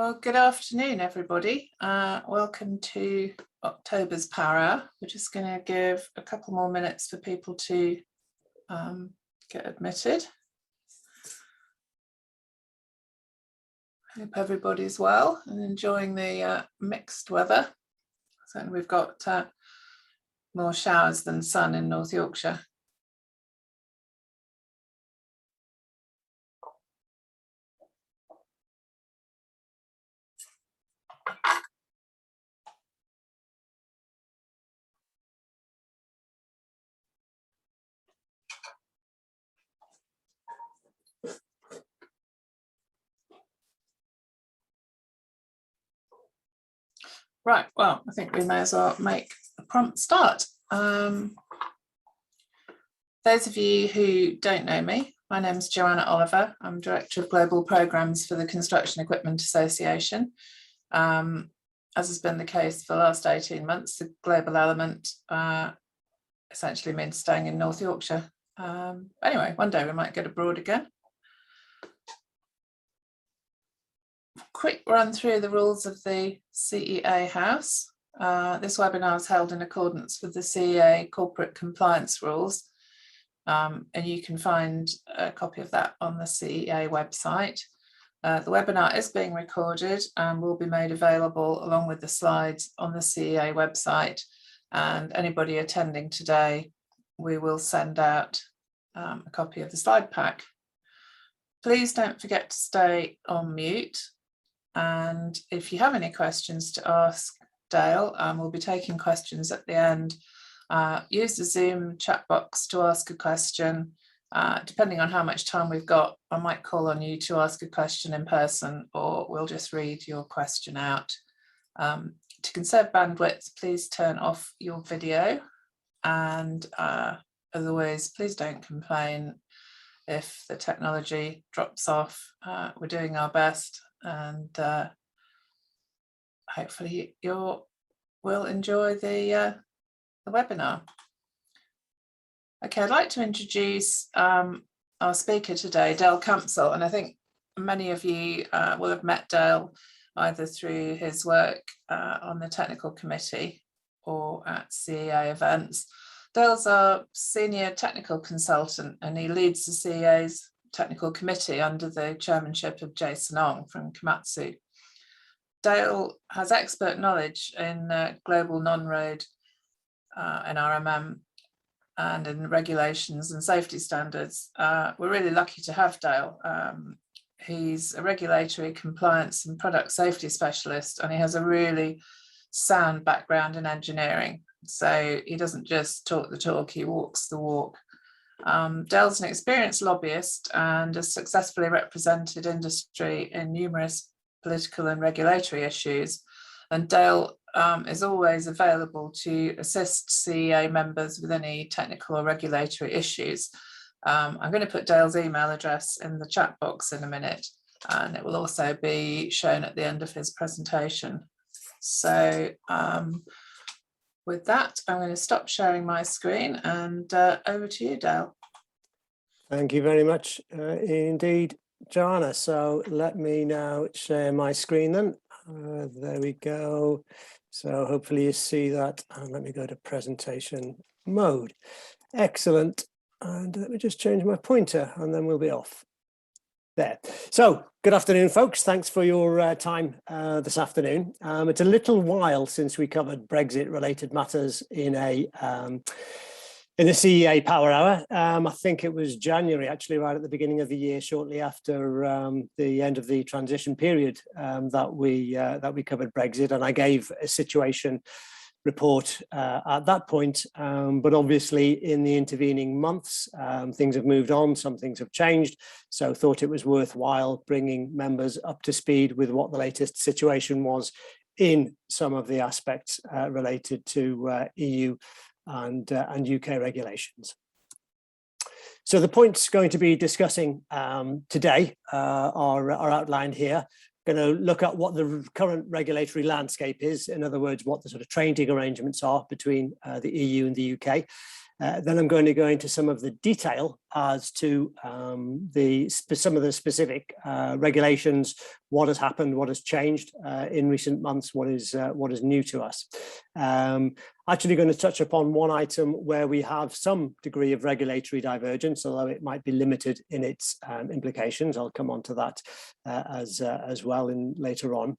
Well, good afternoon, everybody. Welcome to October's Power Hour. We're just going to give a couple more minutes for people to get admitted. Hope everybody's well and enjoying the mixed weather. So we've got more showers than sun in North Yorkshire. Right, well, I think we may as well make a prompt start. Those of you who don't know me, my name is Joanna Oliver. I'm Director of Global Programmes for the Construction Equipment Association. As has been the case for the last 18 months, the global element essentially means staying in North Yorkshire. Anyway, one day we might get abroad again. Quick run through the rules of the CEA House. This webinar is held in accordance with the CEA Corporate Compliance Rules, and you can find a copy of that on the CEA website. The webinar is being recorded and will be made available along with the slides on the CEA website, and anybody attending today, we will send out a copy of the slide pack. Please don't forget to stay on mute. And if you have any questions to ask Dale, we'll be taking questions at the end. Use the Zoom chat box to ask a question. Depending on how much time we've got, I might call on you to ask a question in person, or we'll just read your question out. To conserve bandwidth, please turn off your video. And as always, please don't complain if the technology drops off. We're doing our best, and hopefully you will enjoy the webinar. Okay, I'd like to introduce our speaker today, Dale Camsell, and I think many of you will have met Dale either through his work on the technical committee or at CEA events. Dale's our senior technical consultant, and he leads the CEA's technical committee under the chairmanship of Jason Ong from Komatsu. Dale has expert knowledge in global non-road NRMM and in regulations and safety standards. We're really lucky to have Dale. He's a regulatory compliance and product safety specialist, and he has a really sound background in engineering. So he doesn't just talk the talk, he walks the walk. Dale's an experienced lobbyist and has successfully represented industry in numerous political and regulatory issues. And Dale is always available to assist CEA members with any technical or regulatory issues. I'm going to put Dale's email address in the chat box in a minute, and it will also be shown at the end of his presentation. So with that, I'm going to stop sharing my screen and over to you, Dale. Thank you very much indeed, Joanna. So let me now share my screen then. There we go. So hopefully you see that. And let me go to presentation mode. Excellent. And let me just change my pointer and then we'll be off. There. So good afternoon, folks. Thanks for your time this afternoon. It's a little while since we covered Brexit related matters in the CEA Power Hour. I think it was January, actually, right at the beginning of the year, shortly after the end of the transition period, that we covered Brexit, and I gave a situation report at that point. But obviously, in the intervening months, things have moved on. Some things have changed. So thought it was worthwhile bringing members up to speed with what the latest situation was in some of the aspects related to EU and UK regulations. So the points going to be discussing today are outlined here. Going to look at what the current regulatory landscape is, in other words, what the sort of trading arrangements are between the EU and the UK. Then I'm going to go into some of the detail as to some of the specific regulations, what has happened, what has changed in recent months, what is new to us. Actually going to touch upon one item where we have some degree of regulatory divergence, although it might be limited in its implications. I'll come on to that as well later on.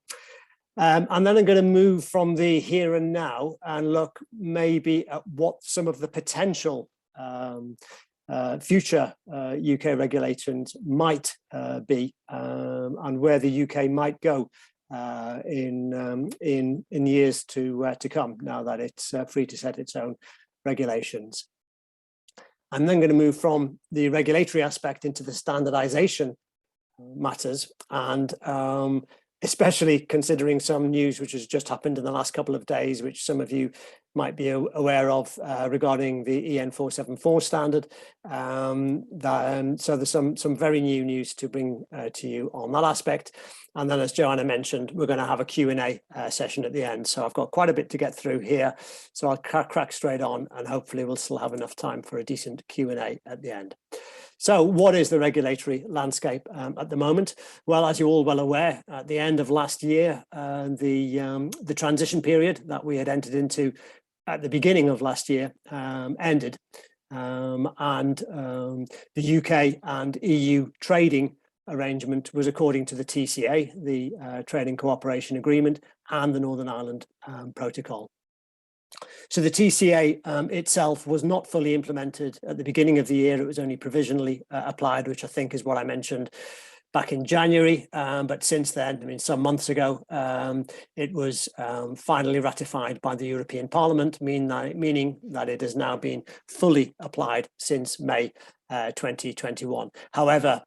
And then I'm going to move from the here and now and look maybe at what some of the potential future UK regulations might be, and where the UK might go in years to come, now that it's free to set its own regulations. I'm then going to move from the regulatory aspect into the standardization matters, and especially considering some news which has just happened in the last couple of days, which some of you might be aware of regarding the EN 474 standard. So there's some very new news to bring to you on that aspect. And then, as Joanna mentioned, we're going to have a Q&A session at the end. So I've got quite a bit to get through here. So I'll crack straight on, and hopefully we'll still have enough time for a decent Q&A at the end. So what is the regulatory landscape at the moment? Well, as you're all well aware, at the end of last year, the transition period that we had entered into at the beginning of last year ended. The UK and EU trading arrangement was according to the TCA, the Trading Cooperation Agreement, and the Northern Ireland Protocol. So the TCA itself was not fully implemented at the beginning of the year. It was only provisionally applied, which I think is what I mentioned back in January. But since then, I mean, some months ago, it was finally ratified by the European Parliament, meaning that it has now been fully applied since May 2021. However,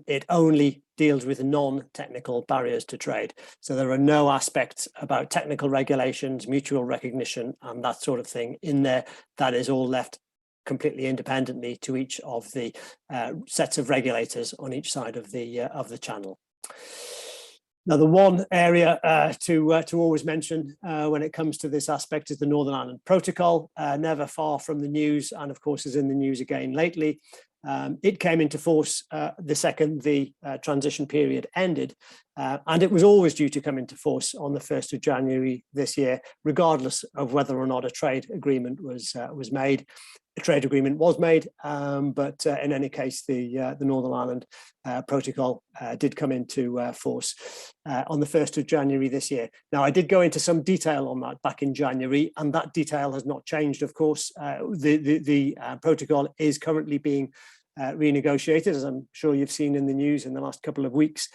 it only deals with non-technical barriers to trade. So there are no aspects about technical regulations, mutual recognition, and that sort of thing in there. That is all left completely independently to each of the sets of regulators on each side of the channel. Now, the one area to always mention when it comes to this aspect is the Northern Ireland Protocol, never far from the news, and of course is in the news again lately. It came into force the second the transition period ended, and it was always due to come into force on the 1st of January this year, regardless of whether or not a trade agreement was made. A trade agreement was made, but in any case, the Northern Ireland Protocol did come into force on the 1st of January this year. Now, I did go into some detail on that back in January, and that detail has not changed, of course. The protocol is currently being renegotiated, as I'm sure you've seen in the news in the last couple of weeks.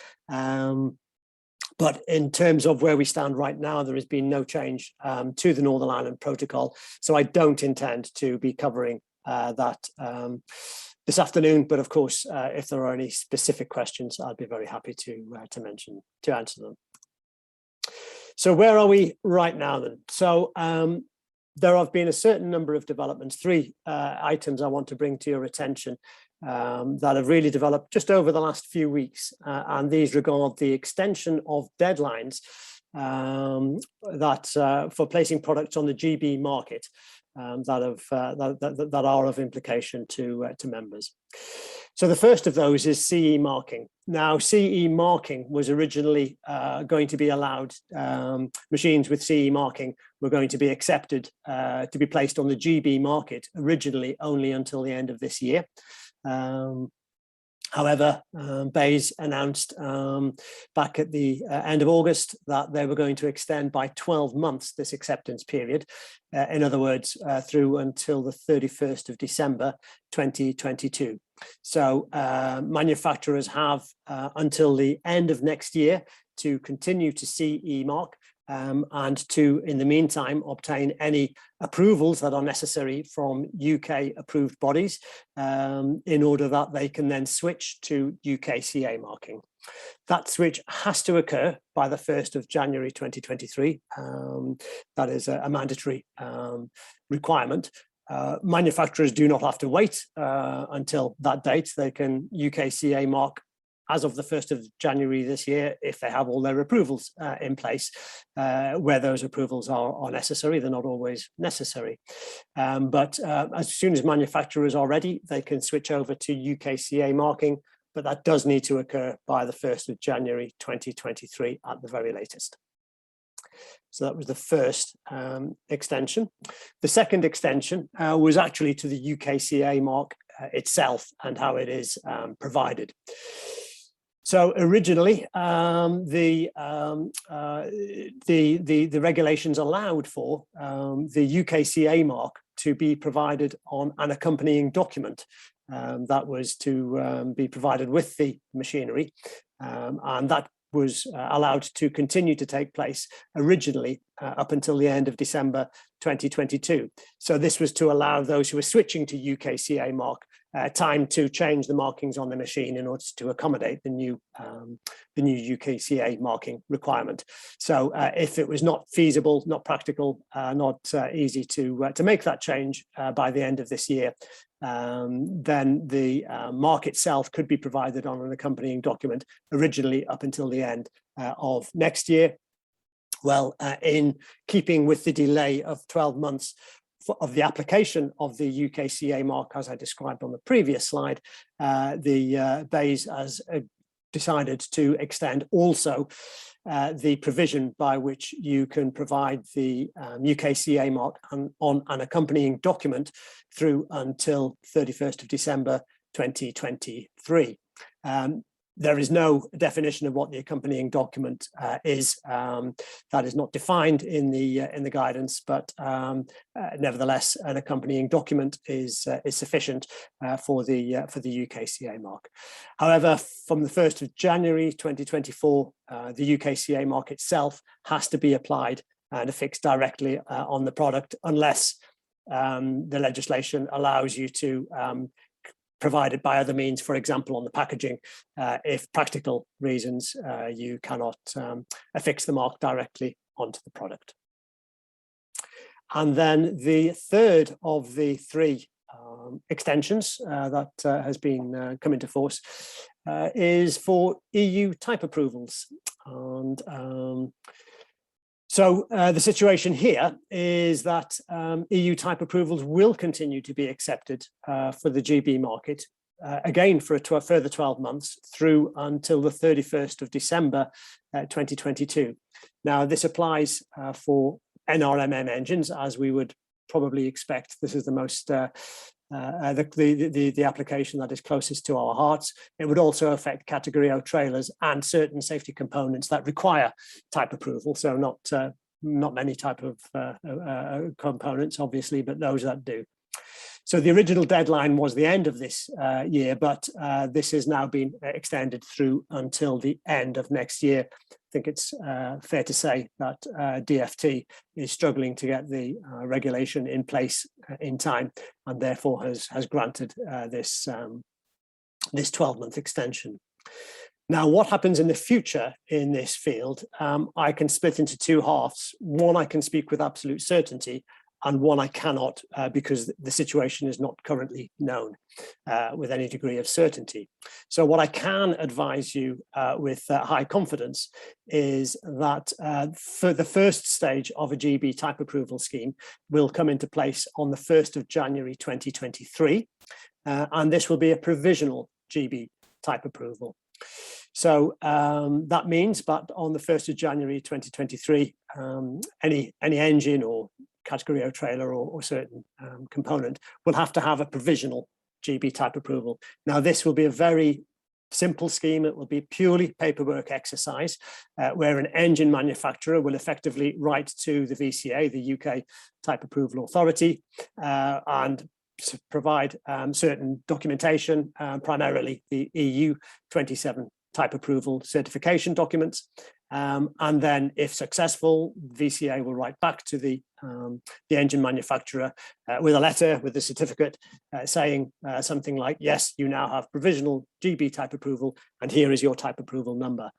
But in terms of where we stand right now, there has been no change to the Northern Ireland Protocol. So I don't intend to be covering that this afternoon. But of course, if there are any specific questions, I'd be very happy to answer them. So where are we right now then? So there have been a certain number of developments, three items I want to bring to your attention that have really developed just over the last few weeks, and these regard the extension of deadlines for placing products on the GB market that are of implication to members. So the first of those is CE marking. Now, CE marking was originally going to be allowed, machines with CE marking were going to be accepted to be placed on the GB market, originally only until the end of this year. However, BEIS announced back at the end of August that they were going to extend by 12 months this acceptance period. In other words, through until the 31st of December 2022. So manufacturers have until the end of next year to continue to CE mark and to, in the meantime, obtain any approvals that are necessary from UK approved bodies in order that they can then switch to UK CA marking. That switch has to occur by the 1st of January 2023. That is a mandatory requirement. Manufacturers do not have to wait until that date. They can UK CA mark as of the 1st of January this year, if they have all their approvals in place, where those approvals are necessary. They're not always necessary. But as soon as manufacturers are ready, they can switch over to UKCA marking, but that does need to occur by the 1st of January 2023 at the very latest. So that was the first extension. The second extension was actually to the UKCA mark itself and how it is provided. So originally, the regulations allowed for the UKCA mark to be provided on an accompanying document that was to be provided with the machinery, and that was allowed to continue to take place originally up until the end of December 2022. So this was to allow those who were switching to UKCA mark time to change the markings on the machine in order to accommodate the new UKCA marking requirement. So if it was not feasible, not practical, not easy to make that change by the end of this year, then the mark itself could be provided on an accompanying document originally up until the end of next year. Well, in keeping with the delay of 12 months of the application of the UKCA mark, as I described on the previous slide, the BEIS has decided to extend also the provision by which you can provide the UKCA mark on an accompanying document through until 31st of December 2023. There is no definition of what the accompanying document is. That is not defined in the guidance, but nevertheless, an accompanying document is sufficient for the UKCA mark. However, from the 1st of January 2024, the UKCA mark itself has to be applied and affixed directly on the product, unless the legislation allows you to provided by other means, for example, on the packaging, if practical reasons, you cannot affix the mark directly onto the product. And then the third of the three extensions that has been come into force is for EU type approvals. And so the situation here is that EU type approvals will continue to be accepted for the GB market, again for a further 12 months through until the 31st of December 2022. Now, this applies for NRMM engines, as we would probably expect. This is the most the application that is closest to our hearts. It would also affect Category O trailers and certain safety components that require type approval. So not many type of components, obviously, but those that do. So the original deadline was the end of this year, but this has now been extended through until the end of next year. I think it's fair to say that DFT is struggling to get the regulation in place in time, and therefore has granted this 12-month extension. Now, what happens in the future in this field, I can split into two halves. One, I can speak with absolute certainty, and one I cannot because the situation is not currently known with any degree of certainty. So what I can advise you with high confidence is that for the first stage of a GB type approval scheme will come into place on the 1st of January 2023, and this will be a provisional GB type approval. So that means that on the 1st of January 2023, any engine or Category O trailer or certain component will have to have a provisional GB type approval. Now, this will be a very simple scheme. It will be purely paperwork exercise where an engine manufacturer will effectively write to the VCA, the UK Type Approval Authority, and provide certain documentation, primarily the EU 27 type approval certification documents. And then, if successful, VCA will write back to the engine manufacturer with a letter, with a certificate saying something like, yes, you now have provisional GB type approval, and here is your type approval number.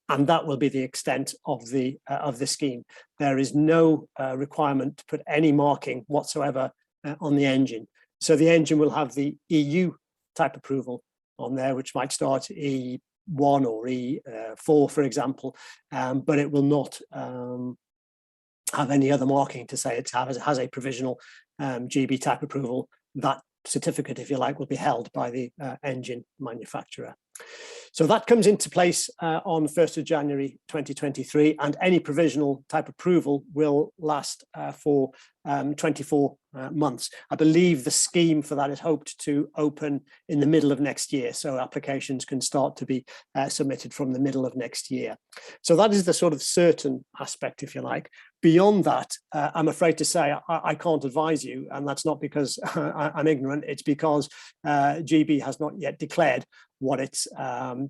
And that will be the extent of the scheme. There is no requirement to put any marking whatsoever on the engine. So the engine will have the EU type approval on there, which might start E1 or E4, for example, but it will not have any other marking to say it has a provisional GB type approval. That certificate, if you like, will be held by the engine manufacturer. So that comes into place on 1st of January 2023, and any provisional type approval will last for 24 months. I believe the scheme for that is hoped to open in the middle of next year, so applications can start to be submitted from the middle of next year. So that is the sort of certain aspect, if you like. Beyond that, I'm afraid to say I can't advise you, and that's not because I'm ignorant, it's because GB has not yet declared what its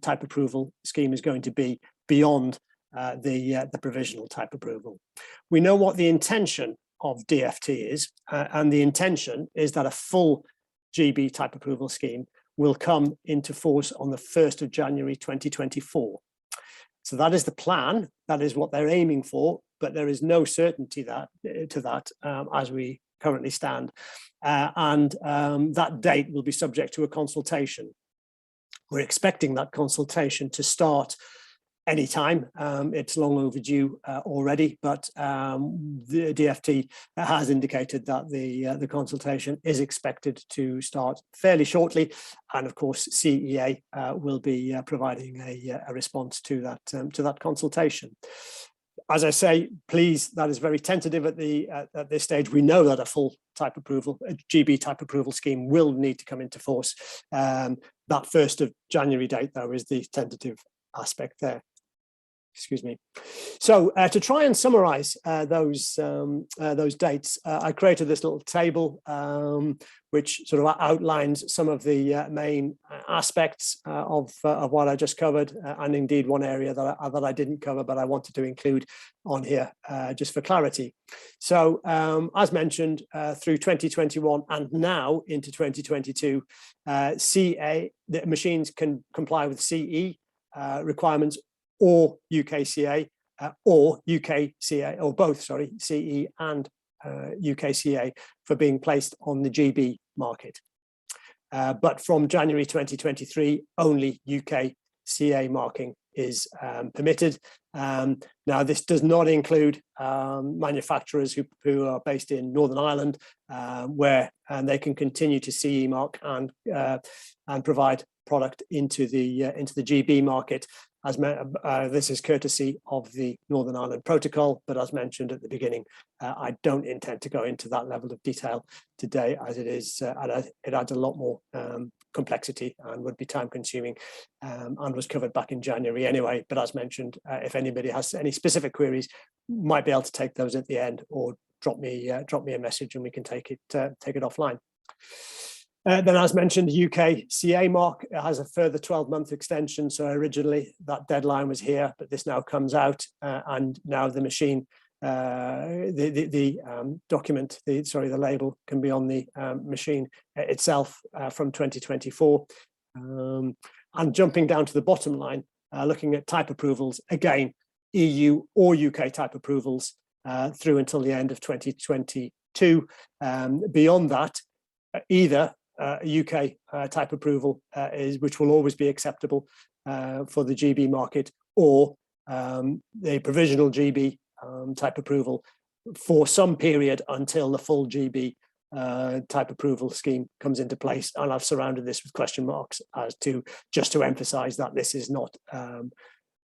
type approval scheme is going to be beyond the provisional type approval. We know what the intention of DFT is, and the intention is that a full GB type approval scheme will come into force on the 1st of January 2024. So that is the plan, that is what they're aiming for, but there is no certainty to that as we currently stand. That date will be subject to a consultation. We're expecting that consultation to start anytime. It's long overdue already, but the DFT has indicated that the consultation is expected to start fairly shortly, and of course CEA will be providing a response to that consultation. As I say, please, that is very tentative at this stage. We know that a full type approval, a GB type approval scheme will need to come into force. That 1st of January date, though, is the tentative aspect there. Excuse me. So to try and summarize those dates, I created this little table which sort of outlines some of the main aspects of what I just covered, and indeed one area that I didn't cover, but I wanted to include on here just for clarity. So as mentioned, through 2021 and now into 2022, CA, the machines can comply with CE requirements or UKCA or UKCA, or both, sorry, CE and UKCA for being placed on the GB market. But from January 2023, only UKCA marking is permitted. Now, this does not include manufacturers who are based in Northern Ireland, where they can continue to CE mark and provide product into the GB market. As this is courtesy of the Northern Ireland Protocol, but as mentioned at the beginning, I don't intend to go into that level of detail today, as it adds a lot more complexity and would be time consuming, and was covered back in January anyway. But as mentioned, if anybody has any specific queries, might be able to take those at the end, or drop me a message and we can take it offline. Then, as mentioned, the UK CA mark has a further 12-month extension. So originally that deadline was here, but this now comes out, and now the machine, the label can be on the machine itself from 2024. And jumping down to the bottom line, looking at type approvals, again, EU or UK type approvals through until the end of 2022. Beyond that, either UK type approval which will always be acceptable for the GB market, or the provisional GB type approval for some period until the full GB type approval scheme comes into place. And I've surrounded this with question marks just to emphasize that this is not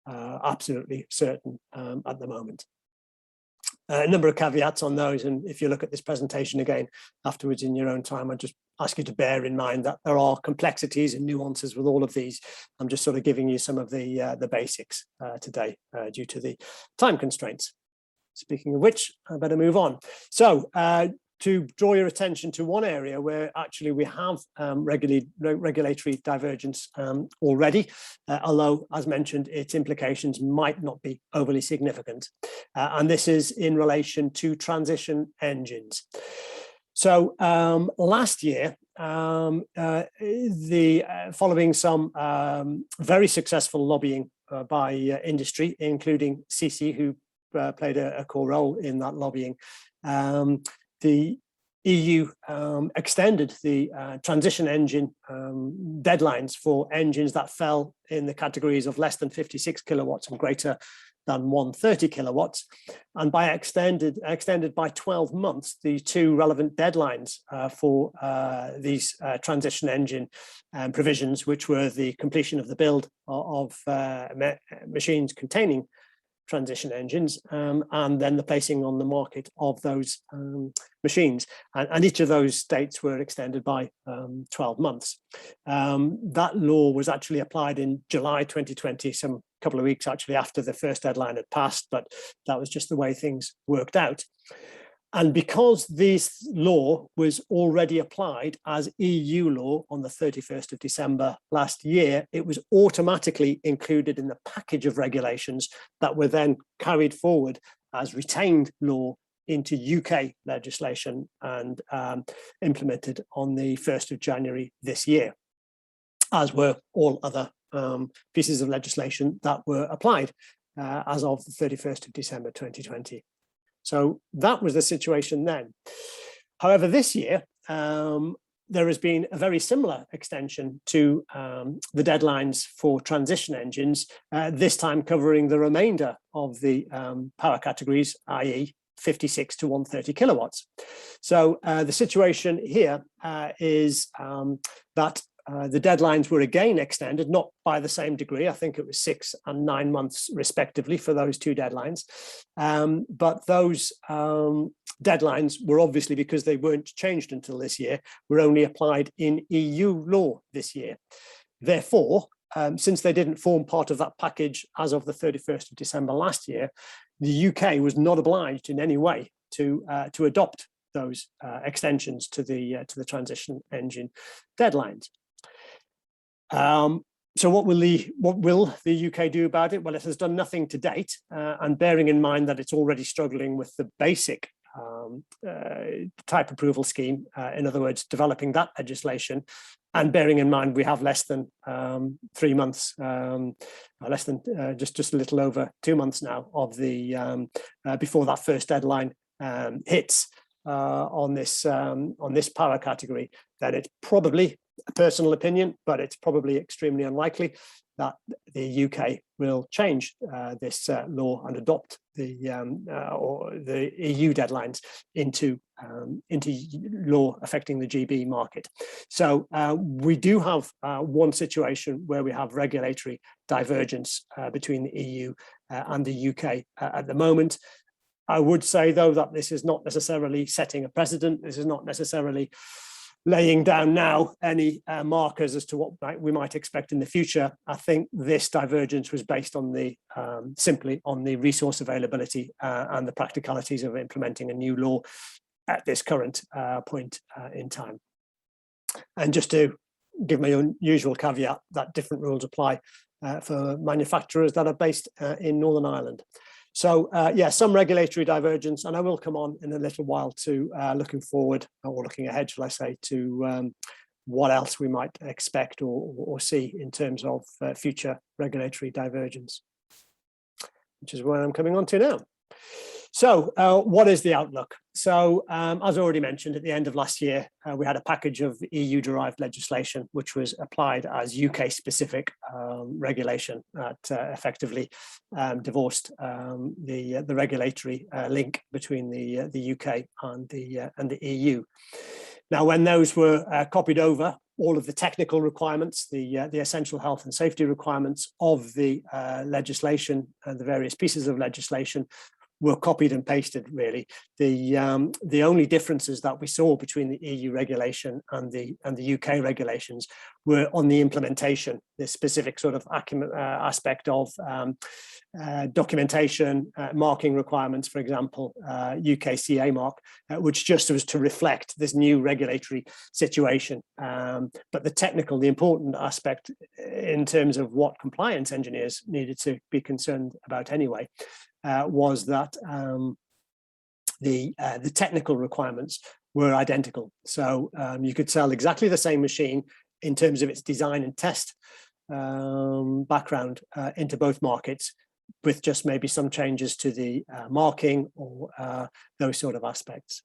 absolutely certain at the moment. A number of caveats on those, and if you look at this presentation again afterwards in your own time, I just ask you to bear in mind that there are complexities and nuances with all of these. I'm just sort of giving you some of the basics today due to the time constraints. Speaking of which, I better move on. So to draw your attention to one area where actually we have regulatory divergence already, although, as mentioned, its implications might not be overly significant. And this is in relation to transition engines. So last year, following some very successful lobbying by industry, including CC, who played a core role in that lobbying, the EU extended the transition engine deadlines for engines that fell in the categories of less than 56 kilowatts and greater than 130 kilowatts, and by extended by 12 months the two relevant deadlines for these transition engine provisions, which were the completion of the build of machines containing transition engines, and then the placing on the market of those machines. And each of those dates were extended by 12 months. That law was actually applied in July 2020, some couple of weeks actually after the first deadline had passed, but that was just the way things worked out. And because this law was already applied as EU law on the 31st of December last year, it was automatically included in the package of regulations that were then carried forward as retained law into UK legislation and implemented on the 1st of January this year, as were all other pieces of legislation that were applied as of the 31st of December 2020. So that was the situation then. However, this year, there has been a very similar extension to the deadlines for transition engines, this time covering the remainder of the power categories, i.e. 56 to 130 kilowatts. So the situation here is that the deadlines were again extended, not by the same degree. I think it was 6 and 9 months respectively for those two deadlines. But those deadlines were obviously, because they weren't changed until this year, were only applied in EU law this year. Therefore, since they didn't form part of that package as of the 31st of December last year, the UK was not obliged in any way to adopt those extensions to the transition engine deadlines. So what will the UK do about it? Well, it has done nothing to date, and bearing in mind that it's already struggling with the basic type approval scheme, in other words, developing that legislation, and bearing in mind we have less than 3 months, less than just a little over 2 months now of the before that first deadline hits on this power category, then it's probably a personal opinion, but it's probably extremely unlikely that the UK will change this law and adopt the EU deadlines into law affecting the GB market. So we do have one situation where we have regulatory divergence between the EU and the UK at the moment. I would say, though, that this is not necessarily setting a precedent. This is not necessarily laying down now any markers as to what we might expect in the future. I think this divergence was based on the simply on the resource availability and the practicalities of implementing a new law at this current point in time. And just to give my own usual caveat that different rules apply for manufacturers that are based in Northern Ireland. So yeah, some regulatory divergence, and I will come on in a little while to looking forward, or looking ahead, shall I say, to what else we might expect or see in terms of future regulatory divergence, which is where I'm coming on to now. So what is the outlook? So as already mentioned, at the end of last year, we had a package of EU-derived legislation, which was applied as UK-specific regulation that effectively divorced the regulatory link between the UK and the EU. Now, when those were copied over, all of the technical requirements, the essential health and safety requirements of the legislation and the various pieces of legislation were copied and pasted, really. The only differences that we saw between the EU regulation and the UK regulations were on the implementation, the specific sort of aspect of documentation, marking requirements, for example, UK CA mark, which just was to reflect this new regulatory situation. But the important aspect in terms of what compliance engineers needed to be concerned about anyway, was that the technical requirements were identical. So you could sell exactly the same machine in terms of its design and test background into both markets, with just maybe some changes to the marking or those sort of aspects.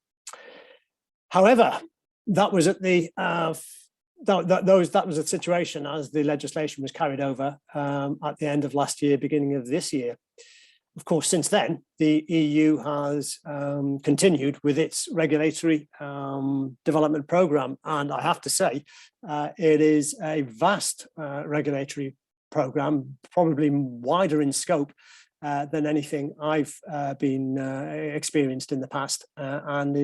However, that was at the that was a situation as the legislation was carried over at the end of last year, beginning of this year. Of course, since then, the EU has continued with its regulatory development programme. And I have to say, it is a vast regulatory programme, probably wider in scope than anything I've been experienced in the past, and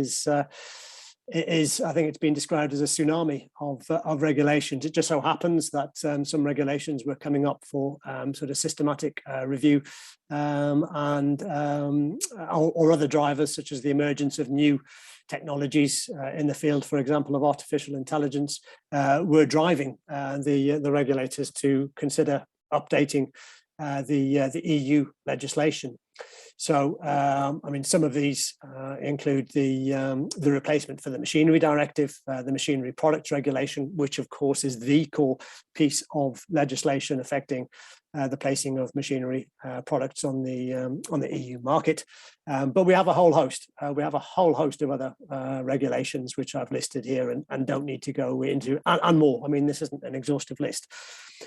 I think it's been described as a tsunami of regulations. It just so happens that some regulations were coming up for sort of systematic review, or other drivers, such as the emergence of new technologies in the field, for example, of artificial intelligence, were driving the regulators to consider updating the EU legislation. So, I mean, some of these include the replacement for the Machinery Directive, the Machinery Products Regulation, which of course is the core piece of legislation affecting the placing of machinery products on the EU market. But we have a whole host. We have a whole host of other regulations which I've listed here and don't need to go into, and more. I mean, this isn't an exhaustive list.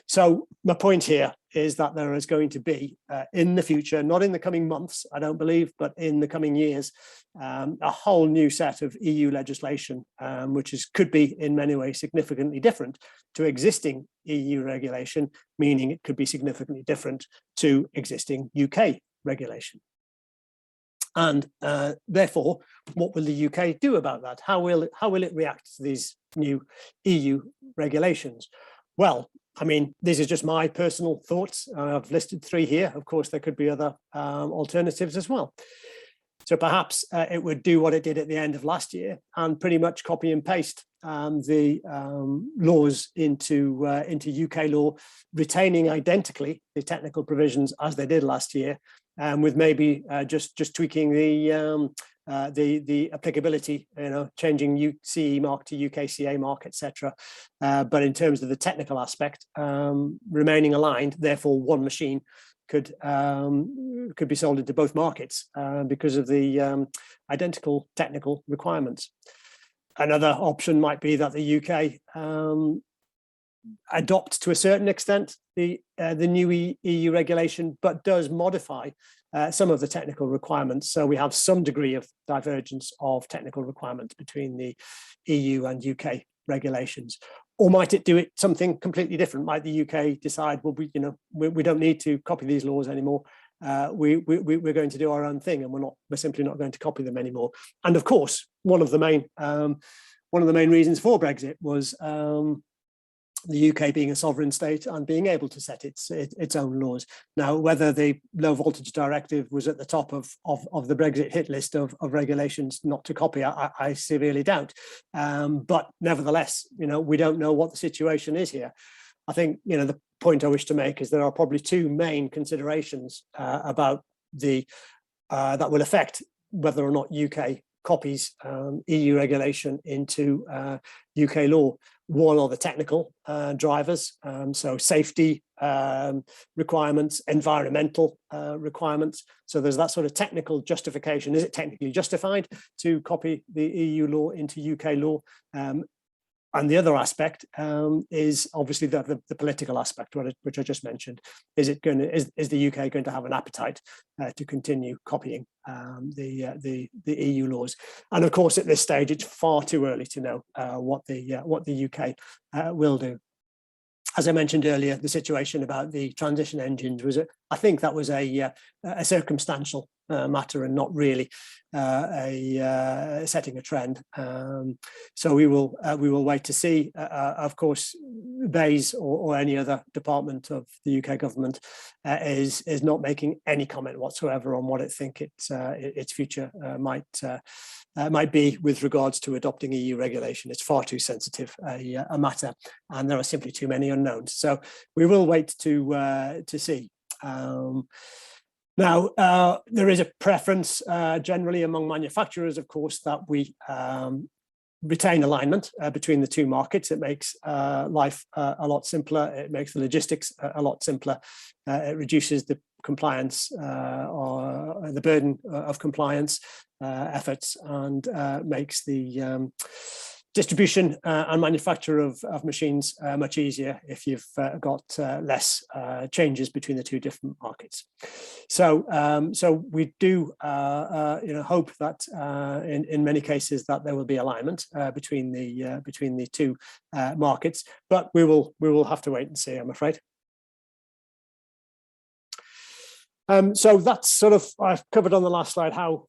So my point here is that there is going to be in the future, not in the coming months, I don't believe, but in the coming years, a whole new set of EU legislation, which could be in many ways significantly different to existing EU regulation, meaning it could be significantly different to existing UK regulation. And therefore, what will the UK do about that? How will it react to these new EU regulations? Well, I mean, this is just my personal thoughts. I've listed 3 here. Of course, there could be other alternatives as well. So perhaps it would do what it did at the end of last year and pretty much copy and paste the laws into UK law, retaining identically the technical provisions as they did last year, with maybe just tweaking the applicability, changing CE mark to UK CA mark, etc. But in terms of the technical aspect, remaining aligned, therefore one machine could be sold into both markets because of the identical technical requirements. Another option might be that the UK adopt to a certain extent the new EU regulation, but does modify some of the technical requirements. So we have some degree of divergence of technical requirements between the EU and UK regulations. Or might it do it something completely different? Might the UK decide, well, we don't need to copy these laws anymore. We're going to do our own thing, and we're simply not going to copy them anymore. And of course, one of the main reasons for Brexit was the UK being a sovereign state and being able to set its own laws. Now, whether the low voltage directive was at the top of the Brexit hit list of regulations not to copy, I severely doubt. But nevertheless, we don't know what the situation is here. I think, the point I wish to make is there are probably 2 main considerations about that will affect whether or not UK copies EU regulation into UK law. One are the technical drivers, so safety requirements, environmental requirements. So there's that sort of technical justification. Is it technically justified to copy the EU law into UK law? And the other aspect is obviously the political aspect, which I just mentioned. Is the UK going to have an appetite to continue copying the EU laws? And of course, at this stage, it's far too early to know what the UK will do. As I mentioned earlier, the situation about the transition engines was, I think that was a circumstantial matter and not really setting a trend. So we will wait to see. Of course, BEIS or any other department of the UK government is not making any comment whatsoever on what it thinks its future might be with regards to adopting EU regulation. It's far too sensitive a matter, and there are simply too many unknowns. So we will wait to see. Now, there is a preference generally among manufacturers, of course, that we retain alignment between the 2 markets. It makes life a lot simpler. It makes the logistics a lot simpler. It reduces the compliance or the burden of compliance efforts, and makes the distribution and manufacture of machines much easier if you've got less changes between the two different markets. So so we do hope that in many cases that there will be alignment between the two markets, but we will have to wait and see, I'm afraid. So that's sort of, I've covered on the last slide how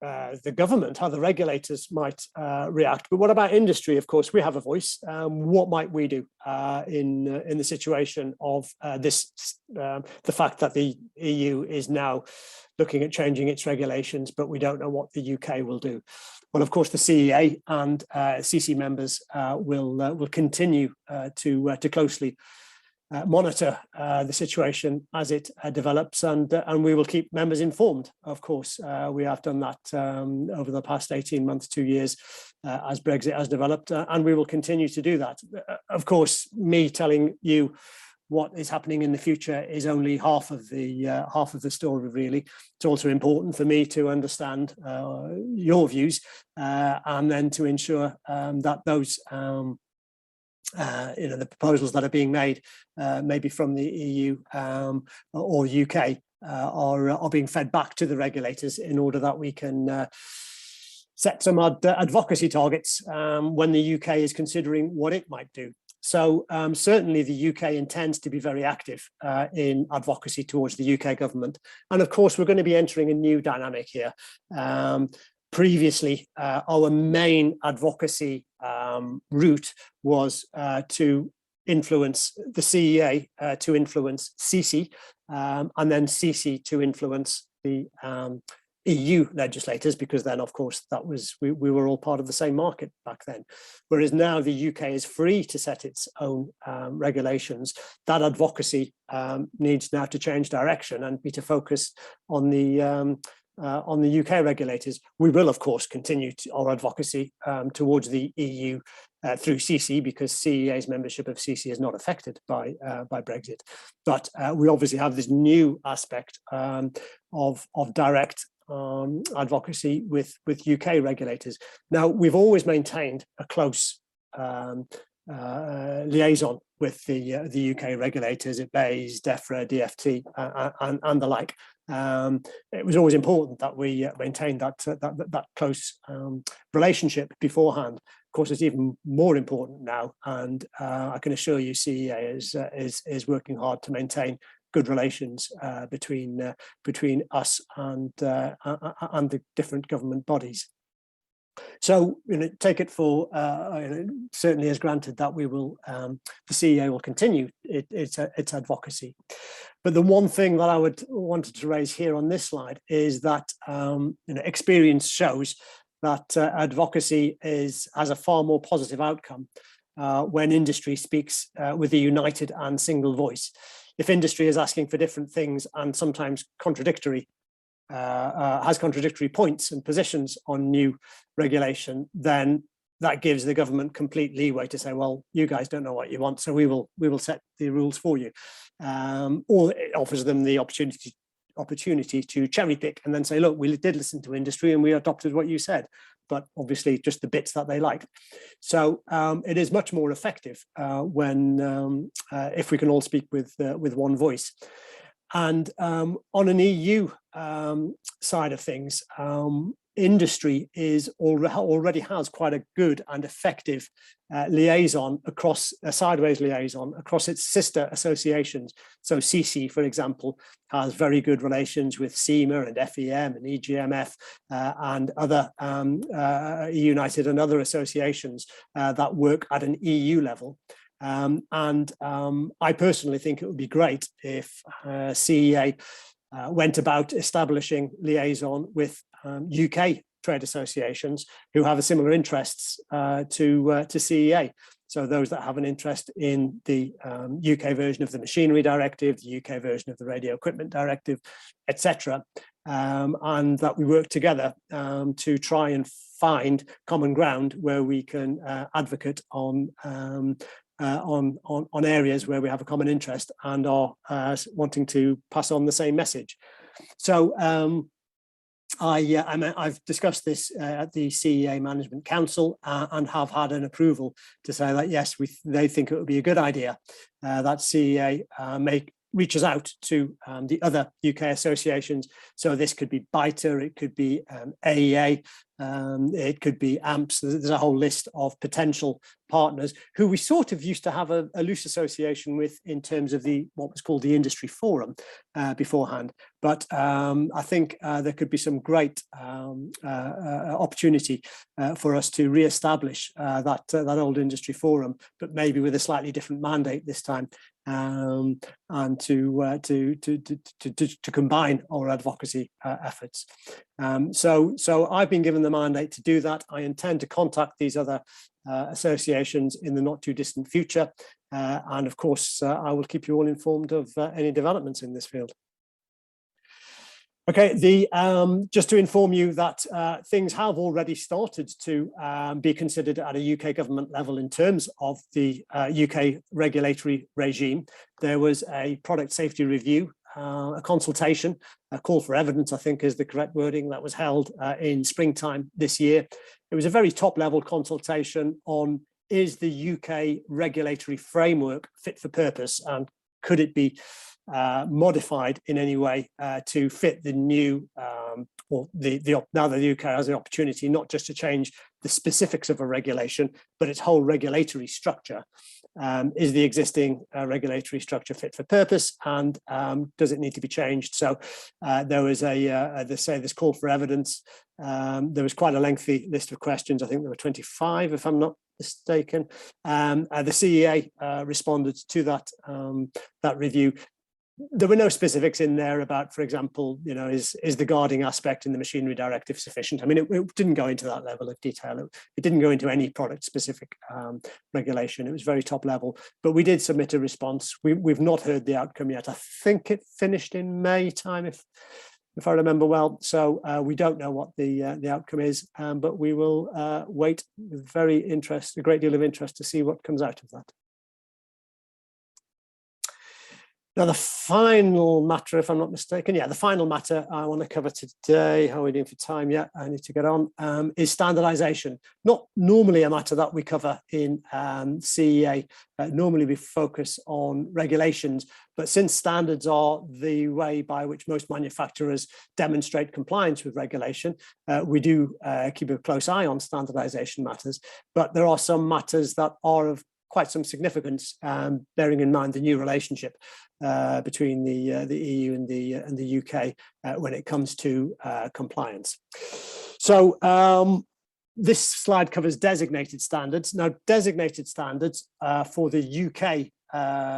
the government, how the regulators might react. But what about industry? Of course, we have a voice. What might we do in the situation of the fact that the EU is now looking at changing its regulations, but we don't know what the UK will do? Well, of course, the CEA and CC members will continue to closely monitor the situation as it develops, and we will keep members informed. Of course, we have done that over the past 18 months, 2 years, as Brexit has developed, and we will continue to do that. Of course, me telling you what is happening in the future is only half of the story, really. It's also important for me to understand your views, and then to ensure that those the proposals that are being made, maybe from the EU or UK, are being fed back to the regulators in order that we can set some advocacy targets when the UK is considering what it might do. So certainly the UK intends to be very active in advocacy towards the UK government. And of course, we're going to be entering a new dynamic here. Previously, our main advocacy route was to influence the CEA, to influence CC, and then CC to influence the EU legislators, because then, of course, that was we were all part of the same market back then. Whereas now the UK is free to set its own regulations. That advocacy needs now to change direction and be to focus on the UK regulators. We will, of course, continue our advocacy towards the EU through CC, because CEA's membership of CC is not affected by Brexit. But we obviously have this new aspect of direct advocacy with UK regulators. Now, we've always maintained a close liaison with the UK regulators at BEIS, DEFRA, DFT, and the like. It was always important that we maintained that close relationship beforehand. Of course, it's even more important now, and I can assure you, CEA is working hard to maintain good relations between us and the different government bodies. So, take it for certainly as granted that we will, the CEA will continue its advocacy. But the one thing that I wanted to raise here on this slide is that experience shows that advocacy has a far more positive outcome when industry speaks with a united and single voice. If industry is asking for different things and sometimes has contradictory points and positions on new regulation, then that gives the government complete leeway to say, well, you guys don't know what you want, so we will set the rules for you. Or it offers them the opportunity to cherry pick and then say, look, we did listen to industry and we adopted what you said, but obviously just the bits that they liked. So it is much more effective when if we can all speak with one voice. And on an EU side of things, industry already has quite a good and effective liaison across a sideways liaison across its sister associations. So CC, for example, has very good relations with CEMA and FEM and EGMF and other United and other associations that work at an EU level. I personally think it would be great if CEA went about establishing liaison with UK trade associations who have similar interests to CEA. So those that have an interest in the UK version of the Machinery Directive, the UK version of the Radio Equipment Directive, etc., and that we work together to try and find common ground where we can advocate on on areas where we have a common interest and are wanting to pass on the same message. So I've discussed this at the CEA Management Council and have had an approval to say that yes, they think it would be a good idea that CEA reaches out to the other UK associations. So this could be BITA, it could be AEA, it could be AMPS. There's a whole list of potential partners who we sort of used to have a loose association with in terms of what was called the industry forum beforehand. But I think there could be some great opportunity for us to re-establish that old industry forum, but maybe with a slightly different mandate this time. And to combine our advocacy efforts. So I've been given the mandate to do that. I intend to contact these other associations in the not too distant future. And of course, I will keep you all informed of any developments in this field. Okay, just to inform you that things have already started to be considered at a UK government level in terms of the UK regulatory regime. There was a product safety review, a consultation, a call for evidence, I think is the correct wording, that was held in springtime this year. It was a very top level consultation on, is the UK regulatory framework fit for purpose, and could it be modified in any way to fit the new, or now that the UK has the opportunity not just to change the specifics of a regulation, but its whole regulatory structure. Is the existing regulatory structure fit for purpose, and does it need to be changed? So there was this call for evidence. There was quite a lengthy list of questions. I think there were 25, if I'm not mistaken. The CEA responded to that review. There were no specifics in there about, for example, is the guarding aspect in the machinery directive sufficient? I mean, it didn't go into that level of detail. It didn't go into any product specific regulation. It was very top level, but we did submit a response. We've not heard the outcome yet. I think it finished in May time, if I remember well. So we don't know what the outcome is, but we will wait with a great deal of interest to see what comes out of that. Now, the final matter, if I'm not mistaken, the final matter I want to cover today, how are we doing for time? Yeah, I need to get on, is standardization. Not normally a matter that we cover in CEA. Normally we focus on regulations, but since standards are the way by which most manufacturers demonstrate compliance with regulation, we do keep a close eye on standardization matters, but there are some matters that are of quite some significance, bearing in mind the new relationship between the EU and the UK when it comes to compliance. So this slide covers designated standards. Now, designated standards for the UK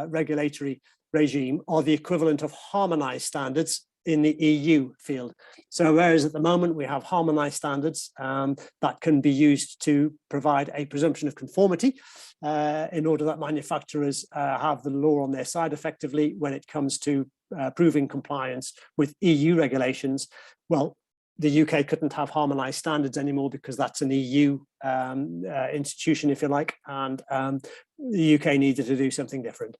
regulatory regime are the equivalent of harmonised standards in the EU field. So whereas at the moment we have harmonised standards that can be used to provide a presumption of conformity in order that manufacturers have the law on their side effectively when it comes to proving compliance with EU regulations. Well, the UK couldn't have harmonised standards anymore because that's an EU institution, if you like, and the UK needed to do something different.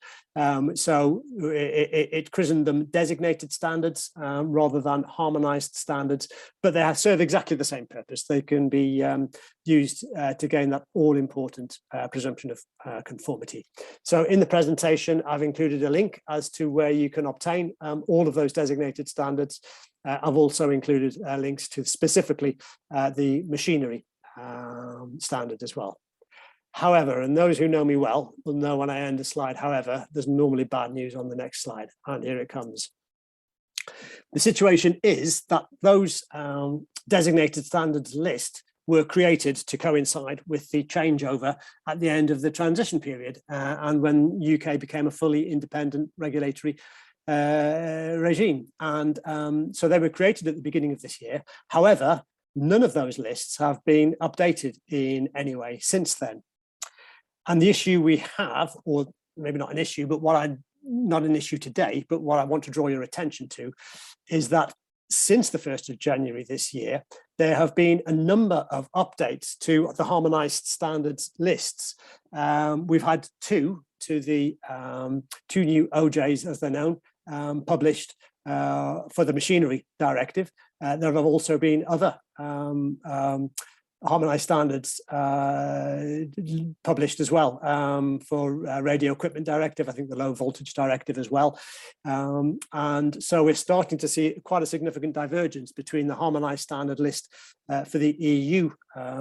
So it christened them designated standards rather than harmonised standards, but they serve exactly the same purpose. They can be used to gain that all-important presumption of conformity. So in the presentation, I've included a link as to where you can obtain all of those designated standards. I've also included links to specifically the machinery standard as well. However, and those who know me well will know when I end a slide, however, there's normally bad news on the next slide, and here it comes. The situation is that those designated standards list were created to coincide with the changeover at the end of the transition period and when UK became a fully independent regulatory regime. And so they were created at the beginning of this year. However, none of those lists have been updated in any way since then. And the issue we have, or maybe not an issue, but not an issue today, but what I want to draw your attention to is that since the 1st of January this year, there have been a number of updates to the Harmonised Standards lists. We've had two new OJs, as they're known, published for the Machinery Directive. There have also been other Harmonised Standards published as well for Radio Equipment Directive, I think the Low Voltage Directive as well. And so we're starting to see quite a significant divergence between the Harmonised Standard list for the EU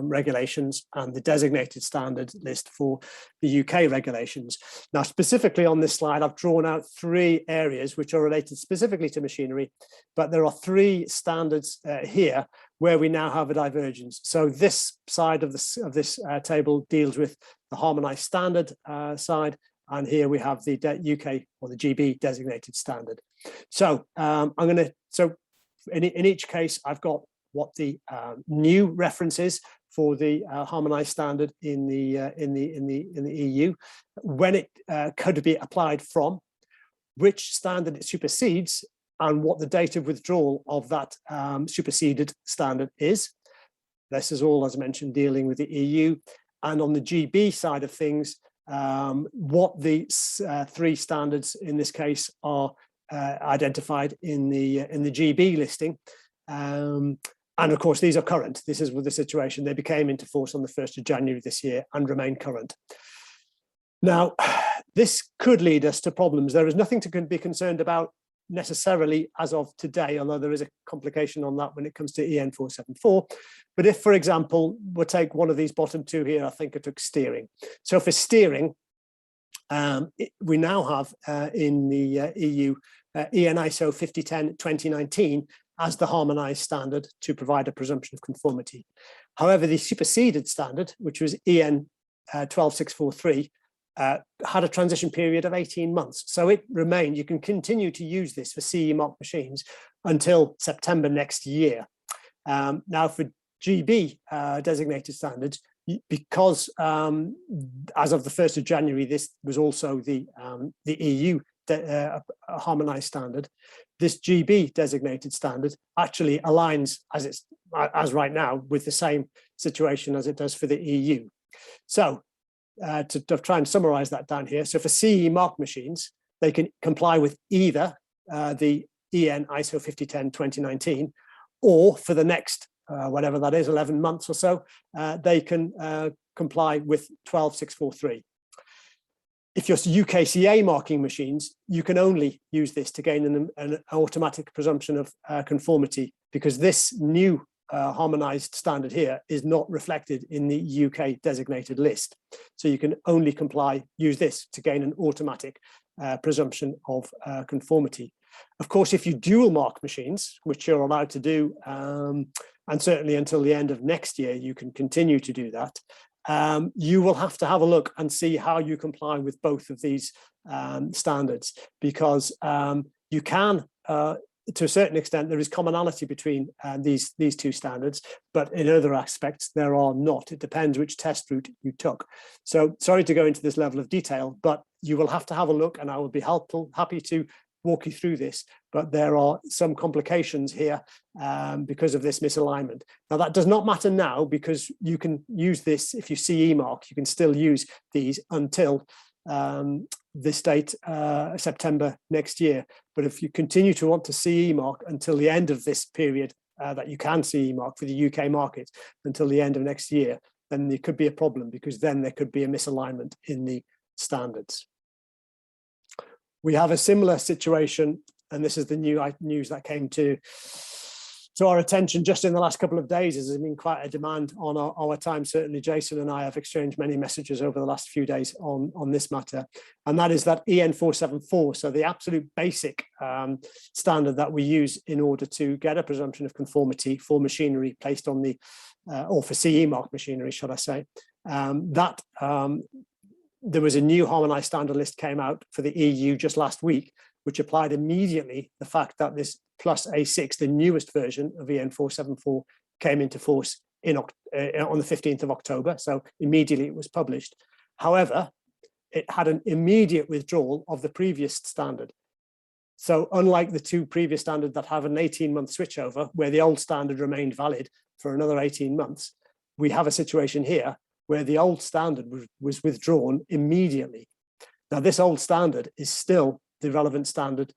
regulations and the designated standard list for the UK regulations. Now, specifically on this slide, I've drawn out 3 areas which are related specifically to machinery, but there are 3 standards here where we now have a divergence. So this side of this table deals with the Harmonised Standard side, and here we have the UK or the GB designated standard. So in each case, I've got what the new reference is for the Harmonised Standard in the EU, when it could be applied from, which standard it supersedes, and what the date of withdrawal of that superseded standard is. This is all, as mentioned, dealing with the EU. And on the GB side of things, what the 3 standards in this case are identified in the GB listing. And of course, these are current. This is with the situation. They became into force on the 1st of January this year and remain current. Now, this could lead us to problems. There is nothing to be concerned about necessarily as of today, although there is a complication on that when it comes to EN 474. But if, for example, we'll take one of these bottom 2 here, I think I took steering. So for steering, we now have in the EU EN ISO 5010-2019 as the harmonised standard to provide a presumption of conformity. However, the superseded standard, which was EN 12643, had a transition period of 18 months. So it remained, you can continue to use this for CE mark machines until September next year. Now for GB designated standards, because as of the 1st of January, this was also the EU harmonised standard, this GB designated standard actually aligns as right now with the same situation as it does for the EU. So to try and summarize that down here. So for CE mark machines, they can comply with either the EN ISO 5010-2019, or for the next, whatever that is, 11 months or so, they can comply with 12643. If you're UK CA marking machines, you can only use this to gain an automatic presumption of conformity, because this new harmonised standard here is not reflected in the UK designated list. So you can only use this to gain an automatic presumption of conformity. Of course, if you dual mark machines, which you're allowed to do, and certainly until the end of next year, you can continue to do that, you will have to have a look and see how you comply with both of these standards, because you can, to a certain extent, there is commonality between these 2 standards, but in other aspects, there are not. It depends which test route you took. So sorry to go into this level of detail, but you will have to have a look, and I will be happy to walk you through this, but there are some complications here because of this misalignment. Now, that does not matter now, because you can use this, if you CE mark, you can still use these until this date, September next year. But if you continue to want to CE mark until the end of this period that you can CE mark for the UK market until the end of next year, then there could be a problem, because then there could be a misalignment in the standards. We have a similar situation, and this is the new news that came to our attention just in the last couple of days. There's been quite a demand on our time. Certainly Jason and I have exchanged many messages over the last few days on this matter, and that is that EN 474, so the absolute basic standard that we use in order to get a presumption of conformity for machinery placed on the, or for CE mark machinery, should I say, there was a new harmonised standard list came out for the EU just last week, which applied immediately the fact that this plus A6, the newest version of EN 474, came into force on the 15th of October. So immediately it was published. However, it had an immediate withdrawal of the previous standard. So unlike the two previous standards that have an 18-month switchover, where the old standard remained valid for another 18 months, we have a situation here where the old standard was withdrawn immediately. Now, this old standard is still the relevant standard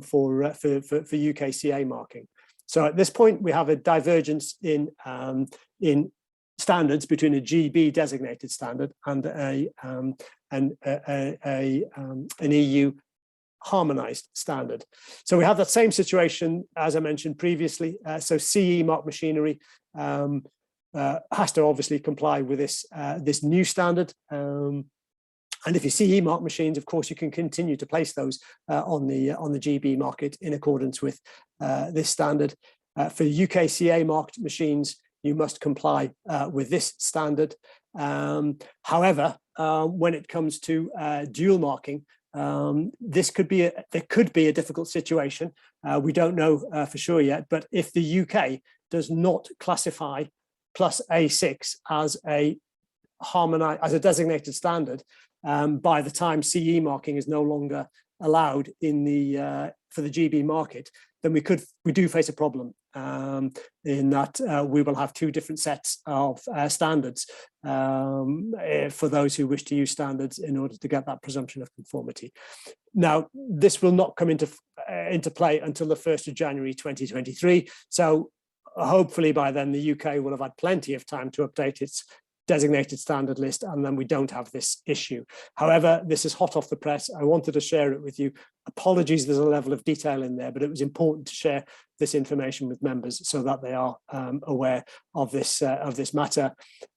for UK CA marking. So at this point, we have a divergence in standards between a GB designated standard and an EU harmonized standard. So we have that same situation as I mentioned previously. So CE marked machinery has to obviously comply with this new standard. And if you CE marked machines, of course, you can continue to place those on the GB market in accordance with this standard. For UK CA marked machines, you must comply with this standard. However, when it comes to dual marking, there could be a difficult situation. We don't know for sure yet, but if the UK does not classify plus A6 as a harmonized, as a designated standard, by the time CE marking is no longer allowed in the for the GB market, then we do face a problem in that we will have two different sets of standards for those who wish to use standards in order to get that presumption of conformity. Now, this will not come into play until the 1st of January 2023. So hopefully by then the UK will have had plenty of time to update its designated standard list, and then we don't have this issue. However, this is hot off the press. I wanted to share it with you. Apologies, there's a level of detail in there, but it was important to share this information with members so that they are aware of this matter.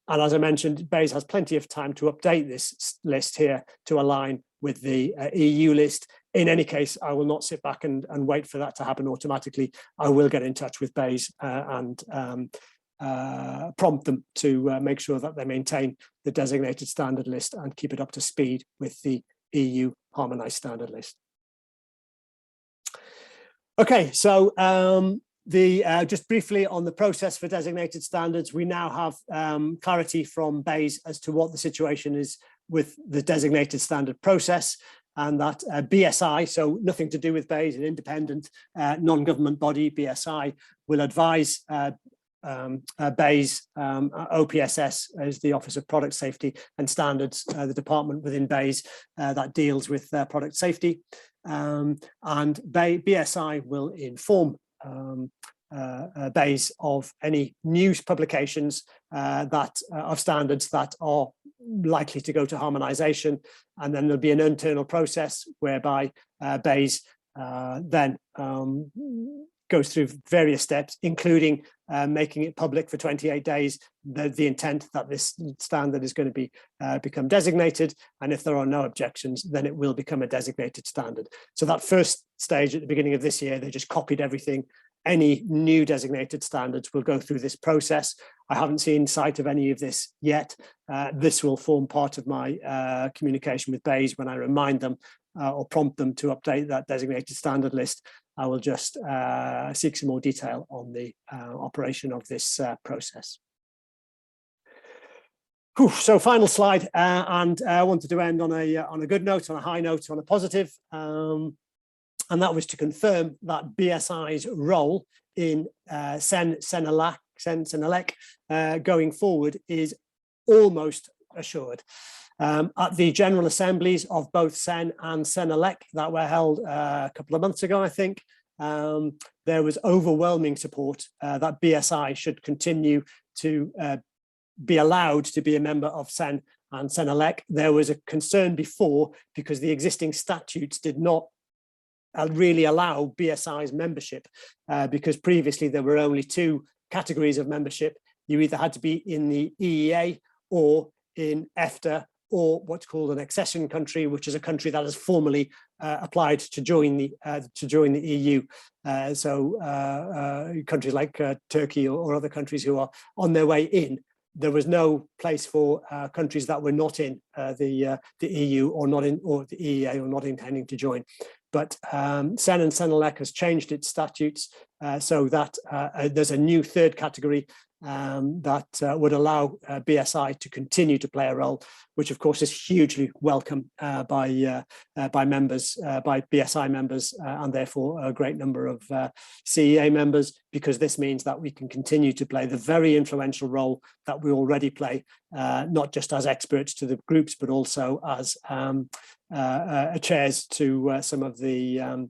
And as I mentioned, BEIS has plenty of time to update this list here to align with the EU list. In any case, I will not sit back and wait for that to happen automatically. I will get in touch with BEIS and prompt them to make sure that they maintain the designated standard list and keep it up to speed with the EU harmonized standard list. Okay, so just briefly on the process for designated standards, we now have clarity from BEIS as to what the situation is with the designated standard process, and that BSI, so nothing to do with BEIS, an independent non-government body, BSI, will advise BEIS, OPSS is the Office of Product Safety and Standards, the department within BEIS that deals with product safety. And BSI will inform BEIS of any news publications of standards that are likely to go to harmonization, and then there'll be an internal process whereby BEIS then goes through various steps, including making it public for 28 days, the intent that this standard is going to be become designated, and if there are no objections, then it will become a designated standard. So that first stage at the beginning of this year, they just copied everything. Any new designated standards will go through this process. I haven't seen sight of any of this yet. This will form part of my communication with BEIS when I remind them or prompt them to update that designated standard list. I will just seek some more detail on the operation of this process. Whew, so final slide, and I wanted to end on a good note, on a high note, on a positive, and that was to confirm that BSI's role in CENELEC going forward is almost assured. At the General Assemblies of both CEN and CENELEC that were held a couple of months ago, I think, there was overwhelming support that BSI should continue to be allowed to be a member of CEN and CENELEC. There was a concern before because the existing statutes did not really allow BSI's membership because previously there were only two categories of membership. You either had to be in the EEA or in EFTA, or what's called an accession country, which is a country that has formally applied to join the EU. So countries like Turkey or other countries who are on their way in. There was no place for countries that were not in the EU or not in, or the EEA, or not intending to join. But CEN and CENELEC has changed its statutes so that there's a new third category that would allow BSI to continue to play a role, which of course is hugely welcome by members, by BSI members, and therefore a great number of CEA members, because this means that we can continue to play the very influential role that we already play, not just as experts to the groups, but also as chairs to some of the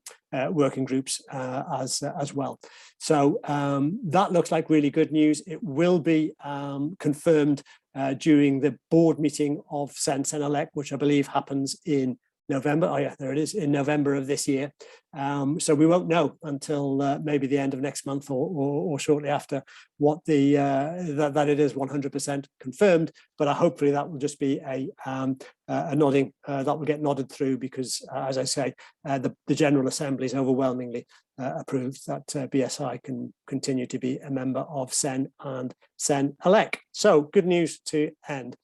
working groups as well. So that looks like really good news. It will be confirmed during the board meeting of CEN-CENELEC, which I believe happens in November. Oh yeah, there it is, in November of this year. So we won't know until maybe the end of next month or shortly after what the that it is 100% confirmed. But hopefully that will just be a nodding that will get nodded through, because as I say, the General Assembly is overwhelmingly approved that BSI can continue to be a member of CEN and CEN-ELEC. So good news to end.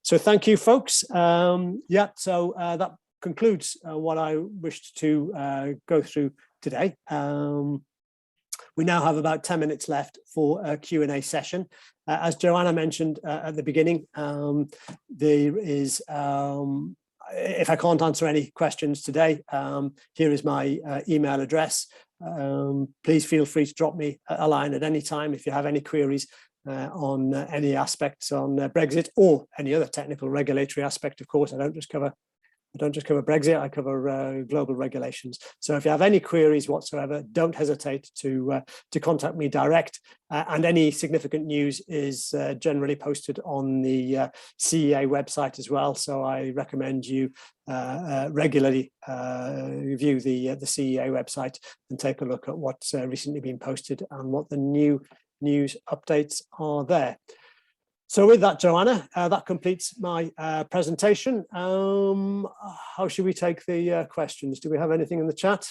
So thank you, folks. Yeah, so that concludes what I wished to go through today. We now have about 10 minutes left for a Q&A session. As Joanna mentioned at the beginning, there is, if I can't answer any questions today, here is my email address. Please feel free to drop me a line at any time if you have any queries on any aspects on Brexit or any other technical regulatory aspect. Of course, I don't just cover Brexit, I cover global regulations. So if you have any queries whatsoever, don't hesitate to contact me direct. And any significant news is generally posted on the CEA website as well. So I recommend you regularly review the CEA website and take a look at what's recently been posted and what the new news updates are there. So with that, Joanna, that completes my presentation. How should we take the questions? Do we have anything in the chat?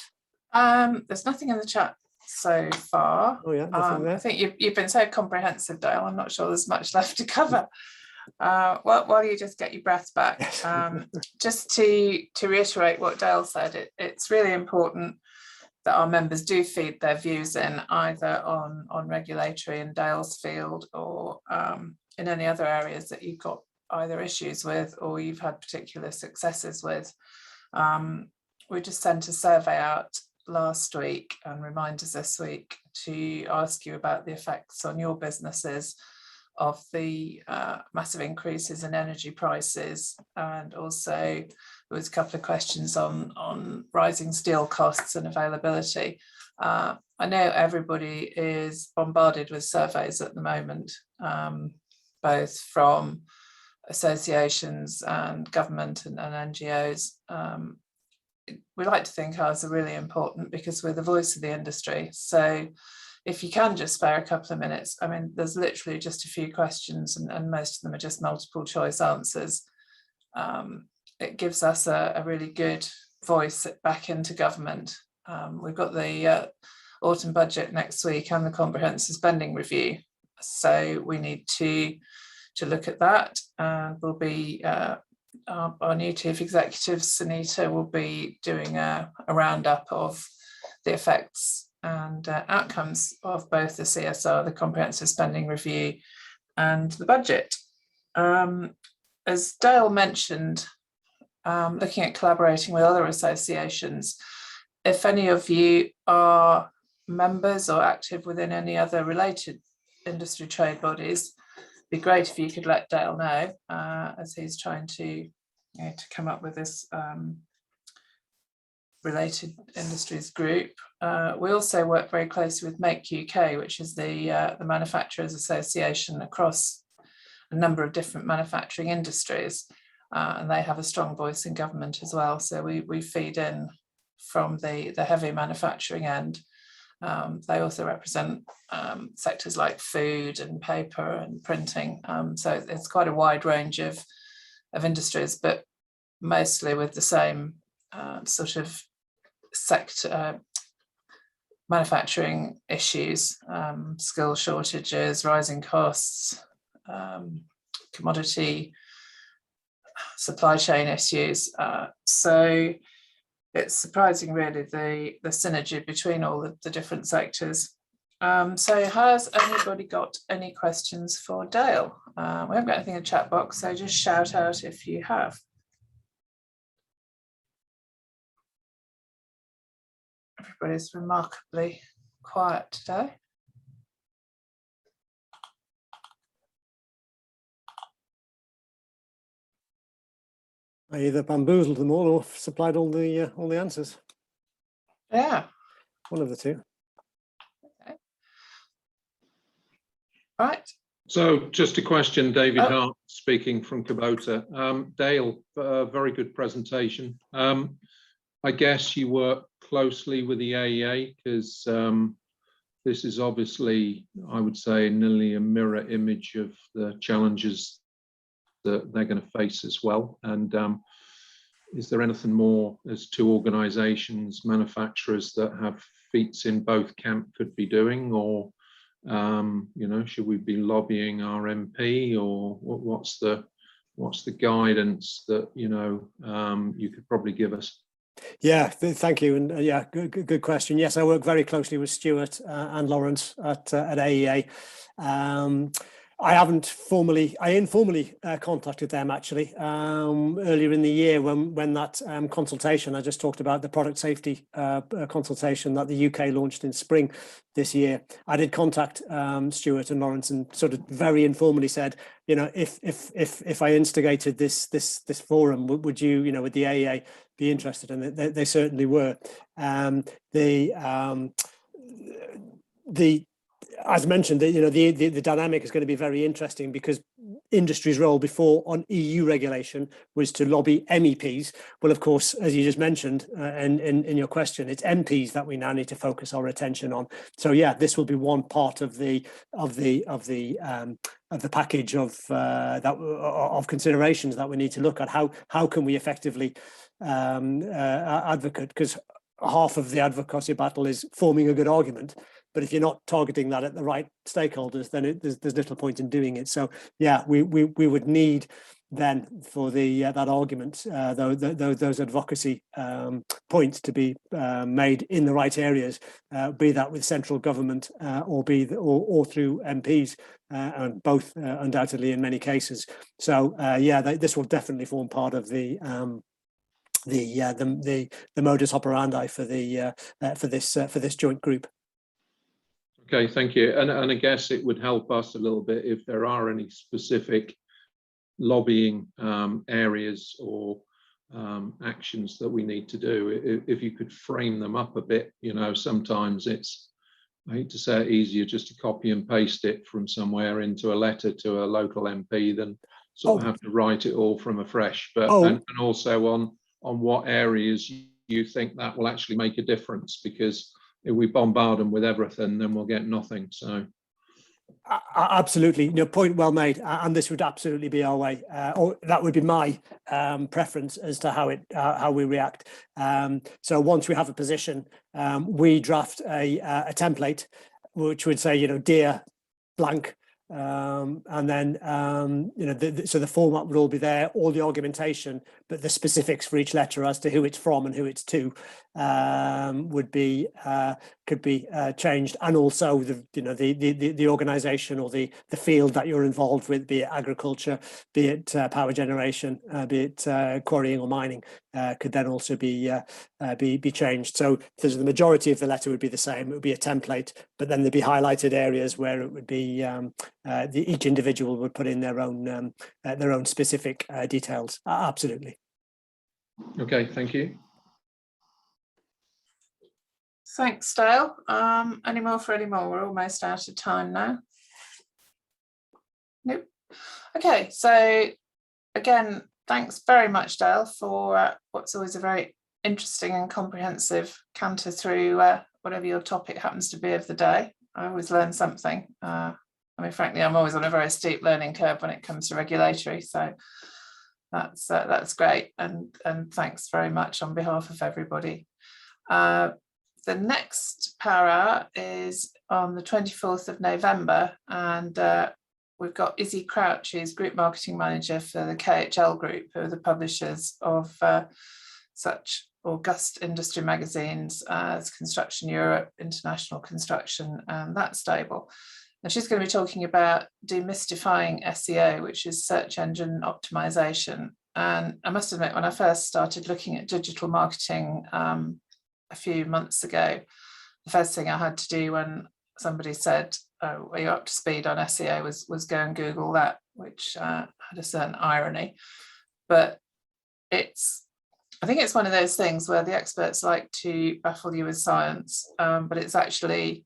There's nothing in the chat so far. Oh yeah, nothing there. I think you've been so comprehensive, Dale. I'm not sure there's much left to cover. While you just get your breath back, just to reiterate what Dale said, it's really important that our members do feed their views in either on regulatory in Dale's field or in any other areas that you've got either issues with or you've had particular successes with. We just sent a survey out last week and reminders this week to ask you about the effects on your businesses of the massive increases in energy prices, and also there was a couple of questions on rising steel costs and availability. I know everybody is bombarded with surveys at the moment, both from associations and government and NGOs. We like to think ours are really important because we're the voice of the industry. So if you can just spare a couple of minutes, I mean, there's literally just a few questions and most of them are just multiple choice answers. It gives us a really good voice back into government. We've got the autumn budget next week and the comprehensive spending review. So we need to look at that, and we'll be our new chief executive, Sunita, will be doing a roundup of the effects and outcomes of both the CSR, the comprehensive spending review, and the budget. As Dale mentioned, looking at collaborating with other associations, if any of you are members or active within any other related industry trade bodies, it'd be great if you could let Dale know, as he's trying to come up with this related industries group. We also work very closely with Make UK, which is the manufacturers association across a number of different manufacturing industries, and they have a strong voice in government as well. So we feed in from the heavy manufacturing end. They also represent sectors like food and paper and printing. So it's quite a wide range of industries, but mostly with the same sort of sector manufacturing issues, skill shortages, rising costs, commodity supply chain issues. So it's surprising really the synergy between all the different sectors. So has anybody got any questions for Dale? We haven't got anything in the chat box, so just shout out if you have. Everybody's remarkably quiet today. I either bamboozled them all or supplied all the answers. Yeah. One of the two. Okay. Right. So just a question, David Oh. Hart speaking from Kubota. Dale, very good presentation. I guess you work closely with the AEA because this is obviously, I would say, nearly a mirror image of the challenges that they're going to face as well. And is there anything more as two organisations, manufacturers that have feet in both camp could be doing, or you know, should we be lobbying our MP, or what's the guidance that, you know, you could probably give us? Yeah, thank you, and yeah, good question. Yes, I work very closely with Stuart and Lawrence at AEA. I informally contacted them actually earlier in the year when that consultation I just talked about, the product safety consultation that the UK launched in spring this year. I did contact Stuart and Lawrence and sort of very informally said, you know, if I instigated this forum, would you know, would the AEA be interested? And they certainly were. As mentioned, you know, the dynamic is going to be very interesting because industry's role before on EU regulation was to lobby MEPs. Well, of course, as you just mentioned in your question, it's MPs that we now need to focus our attention on. So yeah, this will be one part of the package of considerations that we need to look at. How can we effectively advocate? Because half of the advocacy battle is forming a good argument. But if you're not targeting that at the right stakeholders, then there's little point in doing it. So yeah, we would need then for that argument, those advocacy points to be made in the right areas, be that with central government or through MPs, and both undoubtedly in many cases. So yeah, this will definitely form part of the modus operandi for this joint group. Okay, thank you. And I guess it would help us a little bit if there are any specific lobbying areas or actions that we need to do. If you could frame them up a bit, you know, sometimes it's, I hate to say it, easier just to copy and paste it from somewhere into a letter to a local MP than sort of have to write it all from afresh. But and also on what areas you think that will actually make a difference, because if we bombard them with everything, then we'll get nothing. So absolutely, you know, point well made, and this would absolutely be our way, or that would be my preference as to how we react. So once we have a position, we draft a template which would say, you know, dear blank, and then you know, so the format would all be there, all the argumentation, but the specifics for each letter as to who it's from and who it's to could be changed, and also the organization or the field that you're involved with, be it agriculture, be it power generation, be it quarrying or mining, could then also be changed. So the majority of the letter would be the same. It would be a template, but then there'd be highlighted areas where it would be each individual would put in their own specific details. Absolutely. okay, thank you. Thanks, Dale. Any more for any more? We're almost out of time now. Nope. Okay, so again, thanks very much, Dale, for what's always a very interesting and comprehensive canter through whatever your topic happens to be of the day. I always learn something. I mean, frankly, I'm always on a very steep learning curve when it comes to regulatory, so that's great. And thanks very much on behalf of everybody. The next Power Hour is on the 24th of November, and we've got Izzy Crouch, who's Group Marketing Manager for the KHL Group, who are the publishers of such august industry magazines as Construction Europe, International Construction, and That Stable. And she's going to be talking about demystifying SEO, which is search engine optimization. And I must admit, when I first started looking at digital marketing a few months ago, the first thing I had to do when somebody said, "Oh, are you up to speed on SEO?" was go and Google that, which had a certain irony. But I think it's one of those things where the experts like to baffle you with science, but it's actually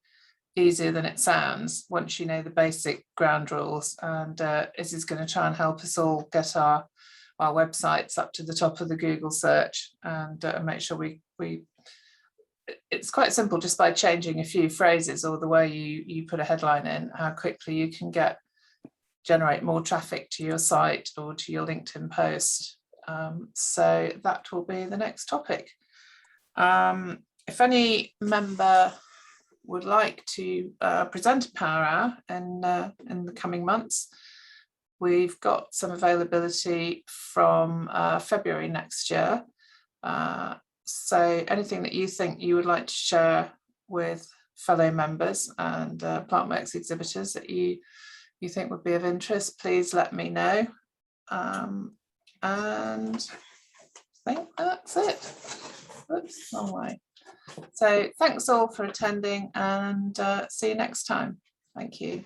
easier than it sounds once you know the basic ground rules. And Izzy is going to try and help us all get our websites up to the top of the Google search, and make sure we it's quite simple, just by changing a few phrases or the way you put a headline in, how quickly you can generate more traffic to your site or to your LinkedIn post. So that will be the next topic. If any member would like to present a Power Hour in the coming months, we've got some availability from February next year. So anything that you think you would like to share with fellow members and Plantworks exhibitors that you think would be of interest, please let me know. And I think that's it. Oops, wrong way. So thanks all for attending, and see you next time. Thank you.